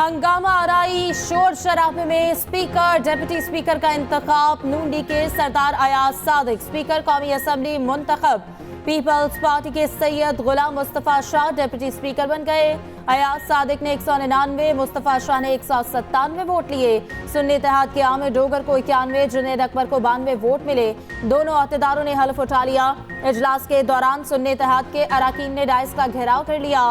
हंगामा आराई शोर शराबे में स्पीकर डिप्टी स्पीकर का इंतखाब नून लीग के सरदार अयाज सादिक, स्पीकर कौमी असम्बली मुंतखब। पीपल्स पार्टी के सैयद गुलाम मुस्तफा शाह डिप्टी स्पीकर बन गए। अयाज सादिक ने 199, मुस्तफा शाह ने 197 वोट लिए। सुन्नी इत्तेहाद के आमिर डोगर को 91, जुनैद अकबर को 92 वोट मिले। दोनों अहदेदारों ने हल्फ उठा लिया। इजलास के दौरान सुन्नी इत्तेहाद के अरकान ने डाइस का घेराव कर लिया।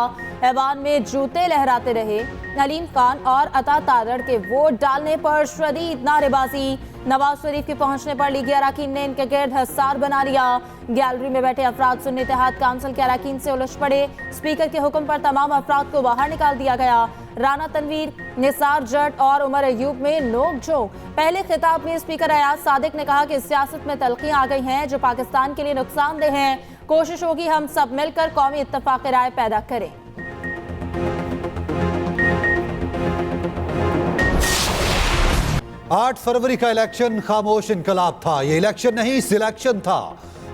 ऐवान में जूते लहराते रहे। नलीम खान और अता तारड़ के वोट डालने पर शदीद नारेबाजी। नवाज शरीफ के पहुंचने पर लीगी अरकान ने इनके गिर्द हसार बना लिया। गैलरी में बैठे अफराद सुन्नी इत्तेहाद काउंसिल के अरकान से उलझ पड़े। स्पीकर के हुक्म पर तमाम अफराद को बाहर निकाल दिया गया। राना तनवीर, निसार जट और उमर अयूब में नोक-झोंक। पहले खिताब में स्पीकर अयाज सादिक ने कहा कि सियासत में तलखियां आ गई हैं जो पाकिस्तान के लिए नुकसानदेह हैं। कोशिश होगी हम सब मिलकर कौमी इत्तफाक राय पैदा करें। 8 फरवरी का इलेक्शन खामोश इनकलाब था। ये इलेक्शन नहीं, सिलेक्शन था।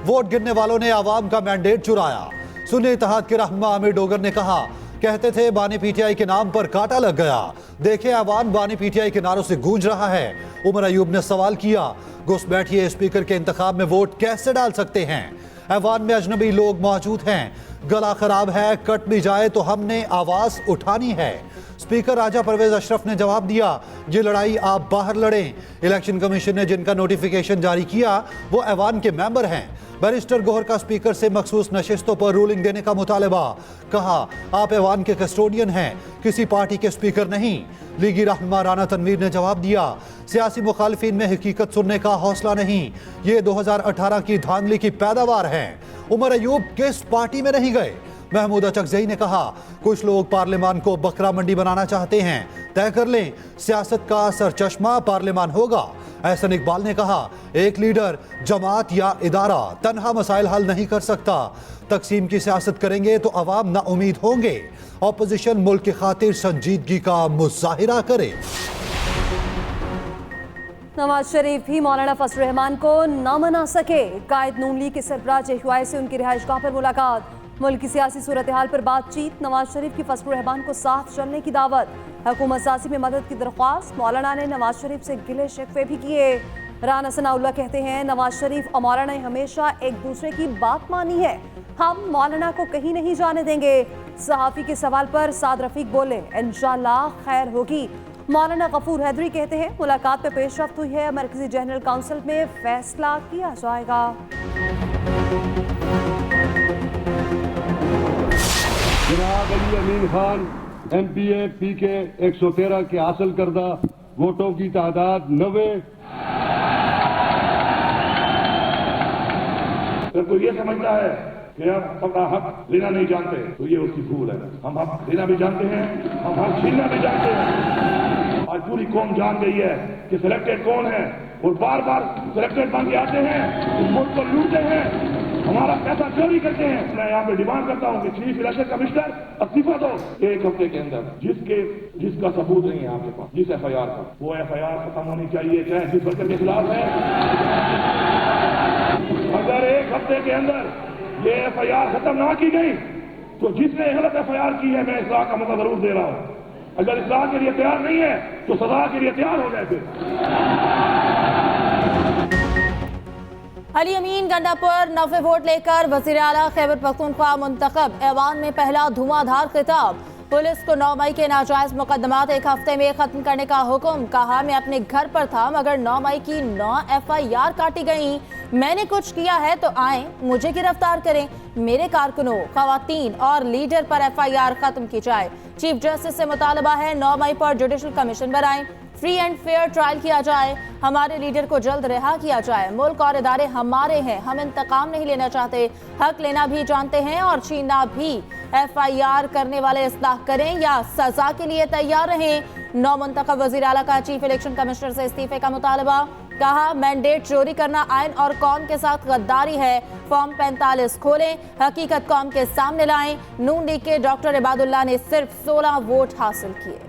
वोट गिनने वालों ने आवाम का मैंडेट चुराया। सुन्नी इत्तेहाद के रहनुमा आमिर डोगर ने कहा, कहते थे बानी पीटीआई के नाम पर कांटा लग गया। देखे आवाम बानी पीटीआई के नारों से गूंज रहा है। उमर अयूब ने सवाल किया, घुसपैठिए स्पीकर के इंतखाब में वोट कैसे डाल सकते हैं? ऐवान में अजनबी लोग मौजूद हैं। गला खराब है, कट भी जाए तो हमने आवाज उठानी है। स्पीकर राजा परवेज अशरफ ने जवाब दिया, ये लड़ाई आप बाहर लड़ें। इलेक्शन कमीशन ने जिनका नोटिफिकेशन जारी किया वो ऐवान के मेंबर हैं। बैरिस्टर गोहर का स्पीकर से मखसूस नशिस्तों पर रूलिंग देने का मुतालबा। कहा, आप ऐवान के कस्टोडियन हैं, किसी पार्टी के स्पीकर नहीं। लीगी रहनुमा राना तनवीर ने जवाब दिया, सियासी मुखालिफिन में हकीकत सुनने का हौसला नहीं, ये 2018 की धांधली की पैदावार है। उमर अयूब किस पार्टी में नहीं गए? महमूद अचकजई ने कहा, कुछ लोग पार्लियामान को बकरा मंडी बनाना चाहते हैं। तय कर लें, सियासत का सरचश्मा पार्लियामान होगा। एहसन इकबाल ने कहा, एक लीडर, जमात या इदारा तन्हा मसाइल हल नहीं कर सकता। तकसीम की सियासत करेंगे तो अवाम ना उम्मीद होंगे। ऑपोजिशन मुल्क की खातिर संजीदगी का मुजाहिरा करे। नवाज शरीफ भी मौलाना फजल रहमान को न मना सके। कायद नून लीग के सरबराह जहुआई से उनकी रिहाइशगाह पर मुलाकात। मुल्क की सियासी सूरत हाल पर बातचीत। नवाज शरीफ की फजल रहमान को साथ चलने की दावत। हुकूमत साजी में मदद की दरख्वास्त। मौलाना ने नवाज शरीफ से गिले शिकवे भी किए। राना सनाउल्लाह कहते हैं, नवाज शरीफ और मौलाना ने हमेशा एक दूसरे की बात मानी है, हम मौलाना को कहीं नहीं जाने देंगे। सहाफ़ी के सवाल पर साद रफीक बोले, इंशाअल्लाह खैर होगी। मौलाना गफूर हैदरी कहते हैं, मुलाकात में पेशरफ्त हुई है, मरकजी जनरल काउंसिल में फैसला किया जाएगा। जनाब अली अमीन खान MPA PK 113 के हासिल करदा वोटों की तादाद 90। अगर कोई ये समझता है कि आप अपना हक लेना नहीं जानते तो ये उसकी भूल है। हम हक लेना भी जानते हैं, हम हक छीनना भी जानते हैं। आज पूरी कौम जान गई है कि सिलेक्टेड कौन है और बार बार सिलेक्टेड बन के आते हैं, इस मुल्क को लूटते हैं, हमारा पैसा चोरी करते हैं। मैं यहाँ पे डिमांड करता हूँ कि चीफ इलेक्शन कमिश्नर इस्तीफा दो 1 हफ्ते के अंदर। जिसका सबूत नहीं है आपके पास, जिस FIR का, वो FIR खत्म होनी चाहिए, चाहे जिस वर्कर के खिलाफ है। अगर 1 हफ्ते के अंदर ये FIR खत्म ना की गई तो जिसने गलत FIR की है, मैं इस्लाह का मौका जरूर दे रहा हूँ। अगर इस्लाह के लिए तैयार नहीं है तो सजा के लिए तैयार हो जाए। फिर अली अमीन गंडापुर 90 वोट लेकर वजीर आला खैबर पख्तूनख्वा मुंतखब। ऐवान में पहला धुआंधार खिताब। पुलिस को 9 मई के नाजायज मुकदमात 1 हफ्ते में खत्म करने का हुक्म। कहा, मैं अपने घर पर था मगर 9 मई की 9 FIR काटी गई। मैंने कुछ किया है तो आए मुझे गिरफ्तार करें। मेरे कारकुनों, खवातीन और लीडर पर FIR खत्म की जाए। चीफ जस्टिस से मुतालबा है 9 मई पर जुडिशल कमीशन बनाएं, फ्री एंड फेयर ट्रायल किया जाए, हमारे लीडर को जल्द रिहा किया जाए। मुल्क और इदारे हमारे हैं, हम इंतकाम नहीं लेना चाहते, हक लेना भी जानते हैं और छीनना भी। FIR करने वाले इस्लाह करें या सजा के लिए तैयार रहें। 9 मुंतखब वज़ीर आला का चीफ इलेक्शन कमिश्नर से इस्तीफे का मुतालबा। कहा, मैंडेट चोरी करना आइन और कौम के साथ गद्दारी है। फॉर्म 45 खोलें, हकीकत कौम के सामने लाएं। नून लीग के डॉक्टर इबादुल्लाह ने सिर्फ 16 वोट हासिल किए।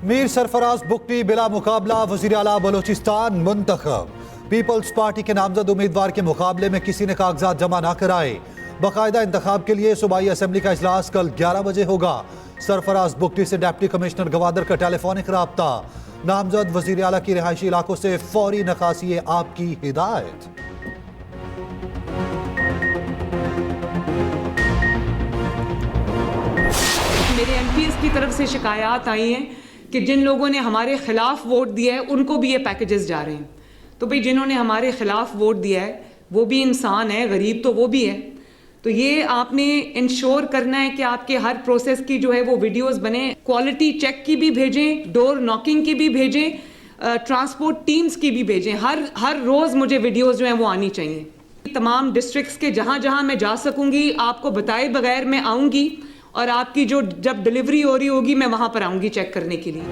मीर सरफराज बुकटी बिला मुकाबला वज़ीर आला बलोचिस्तान मुंतखब। पीपल्स पार्टी के नामजद उम्मीदवार के मुकाबले में किसी ने कागजात जमा ना कराए। बाकायदा इंतखाब के लिए सूबाई असेंबली का इजलास कल 11 बजे होगा। सरफराज बुगटी से डिप्टी कमिश्नर गवादर का टेलीफोनिक राब्ता। नामजद वजीर आला की रिहायशी इलाकों से फौरी नकासी आपकी हिदायत। मेरे एमपीएस की तरफ से शिकायत आई हैं कि जिन लोगों ने हमारे खिलाफ वोट दिया है उनको भी ये पैकेजेस जा रहे हैं। तो भाई जिन्होंने हमारे खिलाफ वोट दिया है वो भी इंसान है, गरीब तो वो भी है। तो ये आपने इंश्योर करना है कि आपके हर प्रोसेस की जो है वो वीडियोस बने, क्वालिटी चेक की भी भेजें, डोर नॉकिंग की भी भेजें, ट्रांसपोर्ट टीम्स की भी भेजें। हर रोज़ मुझे वीडियोस जो हैं वो आनी चाहिए। तमाम डिस्ट्रिक्ट्स के जहाँ जहाँ मैं जा सकूँगी आपको बताए बगैर मैं आऊँगी और आपकी जो जब डिलीवरी हो रही होगी मैं वहाँ पर आऊँगी चेक करने के लिए।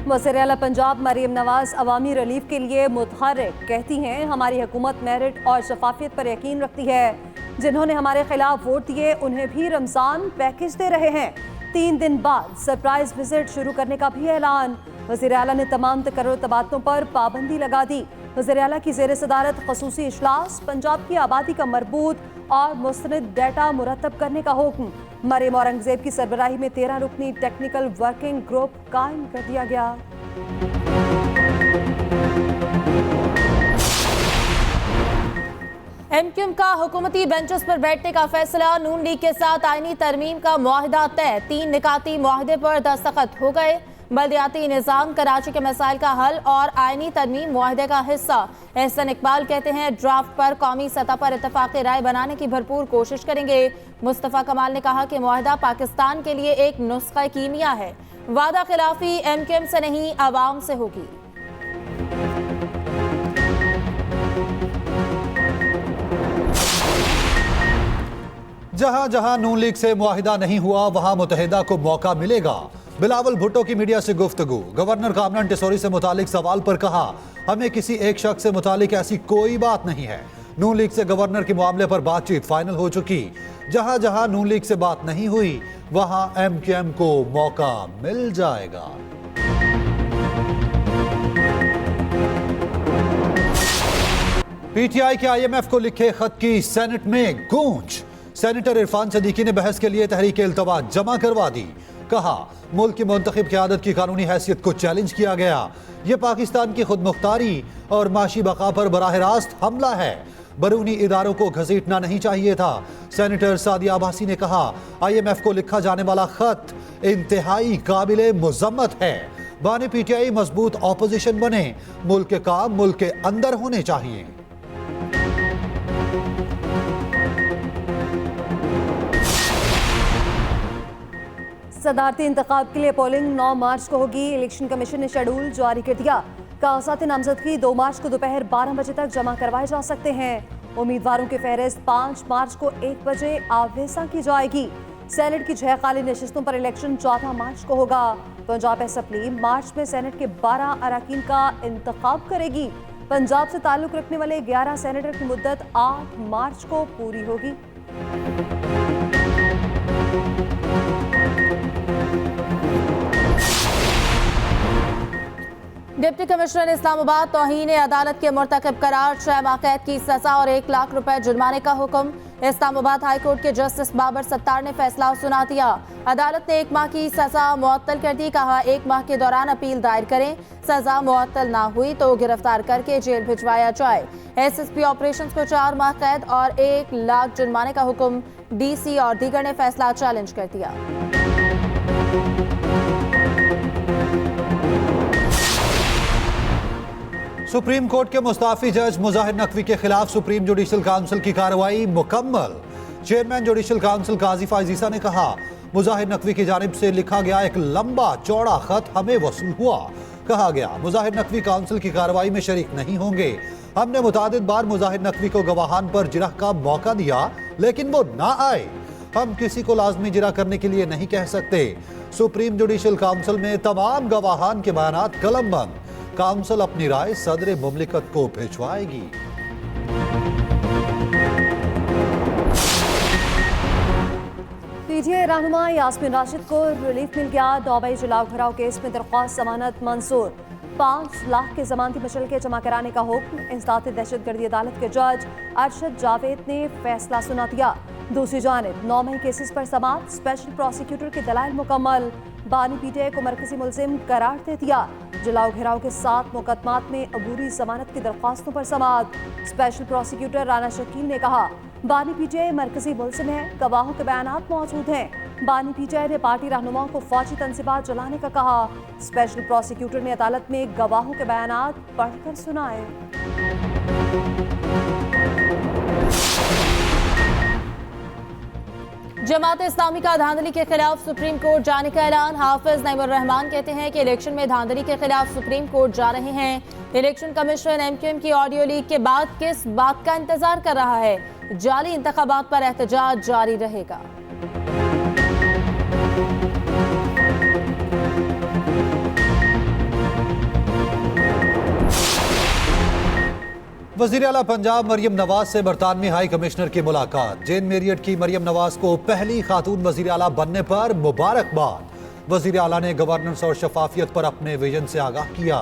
वज़ीर आला पंजाब मरीम नवाज अवामी रिलीफ के लिए मुतहर्रिक कहती हैं, हमारी हुकूमत मेरिट और शफाफियत पर यकीन रखती है। जिन्होंने हमारे खिलाफ वोट दिए उन्हें भी रमज़ान पैकेज दे रहे हैं। 3 दिन बाद सरप्राइज विजिट शुरू करने का भी ऐलान। वज़ीर आला ने तमाम तकर्रुर तबादलों पर पाबंदी लगा दी। वज़ीर आला की ज़ेर सदारत ख़ुसूसी इजलास, पंजाब की आबादी का मरबूत और मुस्तनद डेटा मुरतब करने का हुक्म। मरीम औरंगजेब की सरबराही में 13 रुकनी टेक्निकल वर्किंग ग्रुप कायम कर दिया गया। एमक्यूएम का हुकूमती बेंचेस पर बैठने का फैसला। नून लीग के साथ आईनी तरमीम का मुआहदा तय। 3 निकाती मुआहदे पर दस्तखत हो गए। बल्दियाती निज़ाम, कराची के मसाइल का हल और आईनी तरमीम मुआहदे का हिस्सा। एहसन इकबाल कहते हैं, ड्राफ्ट पर कौमी सतह पर इत्तफाक़ी राय बनाने की भरपूर कोशिश करेंगे। मुस्तफ़ा कमाल ने कहा कि मुआहदा पाकिस्तान के लिए एक नुस्ख़ा कीमिया है। वादा खिलाफी एमक्यूएम से नहीं, आवाम से होगी। जहां जहां नून लीग से मुआहिदा नहीं हुआ वहां मुतहिदा को मौका मिलेगा। बिलावल भुट्टो की मीडिया से गुफ्तगू। गवर्नर कामरान टिसोरी से मुतालिक सवाल पर कहा, हमें किसी एक शख्स से मुतालिक ऐसी कोई बात नहीं है। नून लीग से गवर्नर के मामले पर बातचीत फाइनल हो चुकी। जहां जहां नून लीग से बात नहीं हुई वहां एमक्यूएम को मौका मिल जाएगा। पीटीआई के आईएमएफ को लिखे खत की सेनेट में गूंज। सेनेटर इरफान सदीकी ने बहस के लिए तहरीक इल्तवा जमा करवा दी। कहा, मुल्क की मुंतखब क़यादत की कानूनी हैसियत को चैलेंज किया गया। यह पाकिस्तान की खुद मुख्तारी और माशी बका पर बराह रास्त हमला है। बरूनी इदारों को घसीटना नहीं चाहिए था। सेनेटर सादिया अब्बासी ने कहा, आईएमएफ को लिखा जाने वाला खत इंतहाई काबिले मुज़म्मत है। बानी पीटीआई मजबूत ऑपोजिशन बने। मुल्क के काम मुल्क के अंदर होने चाहिए। सदारती इंतखाब के लिए पोलिंग 9 मार्च को होगी। इलेक्शन कमीशन ने शेड्यूल जारी कर दिया। कागजात नामजदगी 2 मार्च को दोपहर 12 बजे तक जमा करवाए जा सकते हैं। उम्मीदवारों की फहरिस्त 5 मार्च को 1 बजे आवेजा की जाएगी। सेनेट की 6 खाली नशिस्तों पर इलेक्शन 14 मार्च को होगा। पंजाब असेंबली मार्च में सेनेट के 12 अराकीन का इंतखाब करेगी। पंजाब से ताल्लुक रखने वाले 11 सेनेटर की मुद्दत 8 मार्च को पूरी होगी। डिप्टी कमिश्नर इस्लामाबाद तौहीन अदालत के मुर्तकब करार, 6 माह कैद की सजा और 1 लाख रुपए जुर्माने का हुक्म। इस्लामाबाद हाई कोर्ट के जस्टिस बाबर सत्तार ने फैसला सुना दिया। अदालत ने 1 माह की सजा मुअत्तल कर दी। कहा, 1 माह के दौरान अपील दायर करें। सजा मुअत्तल ना हुई तो गिरफ्तार करके जेल भिजवाया जाए। एसएसपी ऑपरेशंस को 4 माह कैद और 1 लाख जुर्माने का हुक्म। डीसी और दीगर ने फैसला चैलेंज कर दिया। सुप्रीम कोर्ट के मुस्ताफी जज मुजाहिर नकवी के खिलाफ सुप्रीम जुडिशल काउंसिल की कार्रवाई मुकम्मल। चेयरमैन जुडिशल काउंसिल काजी फायजीसा ने कहा, मुजाहिर नकवी की जानिब से लिखा गया एक लंबा चौड़ा खत हमें वसूल हुआ। कहा गया, मुजाहिर नकवी काउंसिल की कार्रवाई में शरीक नहीं होंगे। हमने मुतादिद बार मुजाहिर नकवी को गवाहान पर जिरह का मौका दिया लेकिन वो ना आए। हम किसी को लाजमी जिरह करने के लिए नहीं कह सकते। सुप्रीम जुडिशल काउंसिल में तमाम गवाहान के बयानात कलमबंद। काउंसिल अपनी राय सदर मुमलिकत को भिजवाएगी। पीटीआई रहनुमा यास्मीन राशिद को रिलीफ मिल गया। दुबई जलाओ घराव केस में दरख्वास्त जमानत मंजूर। 5 लाख के जमानती मशल के जमा कराने का हुक्म। इंसदाद दहशतगर्दी अदालत के जज अरशद जावेद ने फैसला सुना दिया। दूसरी जानिब 9 मई केसेस पर समाअत, स्पेशल प्रोसिक्यूटर के दलाइल मुकम्मल, बानी पीटीआई को मरकजी मुलजिम करार दे दिया। जलाओ घेराव के 7 मुकदमात में अबूरी जमानत की दरख्वास्तों पर समाअत। स्पेशल प्रोसिक्यूटर राना शकील ने कहा बानी पीटीआई मरकजी मुलजिम है, गवाहों के बयानात मौजूद हैं। बानी पीटीआई ने पार्टी रहनुमाओं को फौजी तंसीबात जलाने का कहा। स्पेशल प्रोसिक्यूटर ने अदालत में गवाहों के बयानात पढ़कर सुनाए। जमात इस्लामी का धांधली के खिलाफ सुप्रीम कोर्ट जाने का ऐलान। हाफिज नईमुर रहमान कहते हैं कि इलेक्शन में धांधली के खिलाफ सुप्रीम कोर्ट जा रहे हैं। इलेक्शन कमीशन एमक्यूएम की ऑडियो लीक के बाद किस बात का इंतजार कर रहा है? जाली इंतखाबात पर एहतजाज जारी रहेगा। वजीर आला पंजाब मरियम नवाज से बरतानवी हाई कमिश्नर की मुलाकात। जेन मेरियट की मरियम नवाज को पहली खातून वजीर आला बनने पर मुबारकबाद। वजीर आला ने गवर्नेंस और शफाफियत पर अपने विजन से आगाह किया।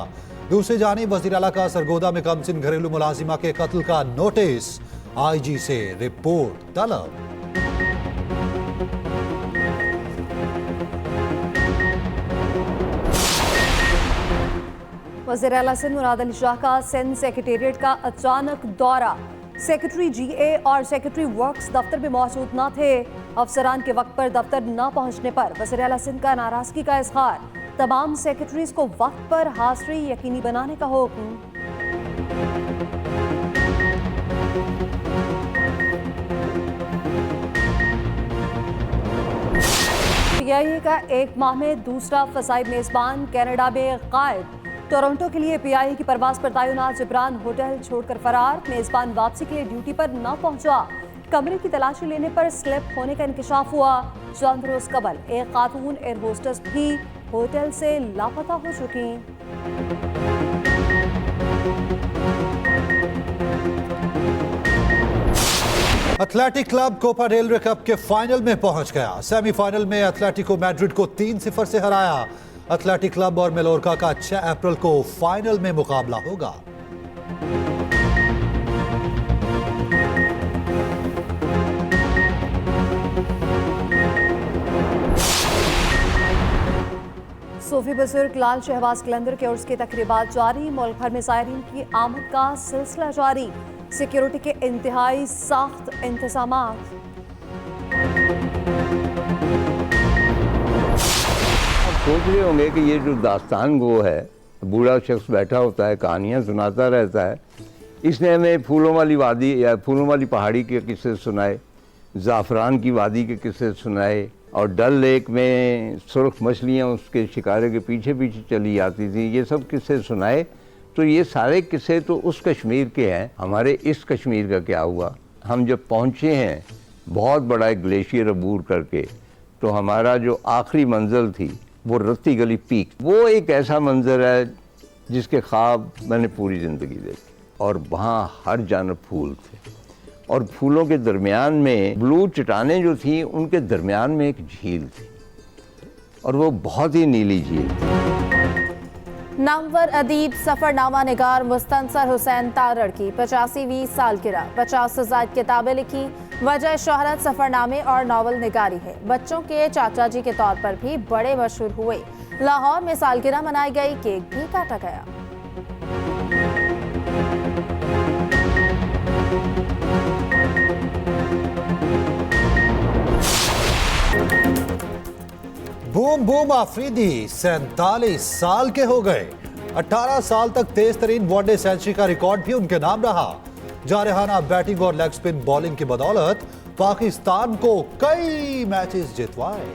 दूसरी जानिब वजीर आला का सरगोदा में कमसिन घरेलू मुलाजिमा के कत्ल का नोटिस, आईजी से रिपोर्ट तलब। वज़ीर आला सिंध मुराद अली शाह का सिंध सेक्रेटेरिएट का अचानक दौरा। सेक्रेटरी जीए और सेक्रेटरी वर्क्स दफ्तर में मौजूद न थे। अफसरान के वक्त पर दफ्तर न पहुंचने पर वज़ीर आला सिंध का नाराजगी का इजहार। तमाम सेक्रेटरीज को वक्त पर हाजिरी यकीनी बनाने का हुक्म। पीआईए का एक माह में दूसरा फसाई मेजबान कनाडा में गायब। टोरंटो के लिए पीआईए की परवाज पर तैनात जिब्रान होटल छोड़कर फरार। मेजबान वापसी के लिए ड्यूटी पर न पहुंचा। कमरे की तलाशी लेने पर स्लिप होने का इंकशाफ हुआ। चंद रोज कबल एक खातून एयर होस्टेस भी होटल से लापता हो चुकी। एथलेटिक क्लब कोपा डेल रे कप के फाइनल में पहुंच गया। सेमीफाइनल में एथलेटिको मैड्रिड को 3-0 से हराया। एथलेटिक क्लब और मेलोर्का का 6 अप्रैल को फाइनल में मुकाबला होगा। सूफी बुजुर्ग लाल शहबाज कलंदर के उर्स की तकरीबात जारी। मुल्क भर में ज़ायरीन की आमद का सिलसिला जारी। सिक्योरिटी के इंतहाई सख्त इंतजामात। सोच रहे होंगे कि ये जो दास्तान गो है, बूढ़ा शख्स बैठा होता है, कहानियाँ सुनाता रहता है, इसने हमें फूलों वाली वादी या फूलों वाली पहाड़ी के किस्से सुनाए, ज़ाफ़रान की वादी के किस्से सुनाए, और डल लेक में सुर्ख मछलियाँ उसके शिकारे के पीछे पीछे चली आती थी, ये सब किस्से सुनाए। तो ये सारे किस्से तो उस कश्मीर के हैं। हमारे इस कश्मीर का क्या हुआ? हम जब पहुँचे हैं बहुत बड़ा एक ग्लेशियर अबूर करके, तो हमारा जो आखिरी मंजिल थी वो रत्ती गली पीक, वो एक ऐसा मंजर है जिसके ख्वाब मैंने पूरी ज़िंदगी देखी। और वहाँ हर जानब फूल थे, और फूलों के दरमियान में ब्लू चट्टानें जो थी, उनके दरमियान में एक झील थी, और वो बहुत ही नीली झील थी। नामवर अदीब सफरनामा निगार मुस्तनसर हुसैन तारड़ की 85वीं सालगिरह। 50 से ज़ायद किताबें लिखी। वजह शोहरत सफरनामे और नावल निगारी है। बच्चों के चाचा जी के तौर पर भी बड़े मशहूर हुए। लाहौर में सालगिरह मनाई गई, केक भी काटा गया। बूम बूम आफरीदी 47 साल के हो गए। 18 साल तक तेज तरीन वनडे सेंचुरी का रिकॉर्ड भी उनके नाम रहा। जारहाना बैटिंग और लेग स्पिन बॉलिंग की बदौलत पाकिस्तान को कई मैचेस जितवाए।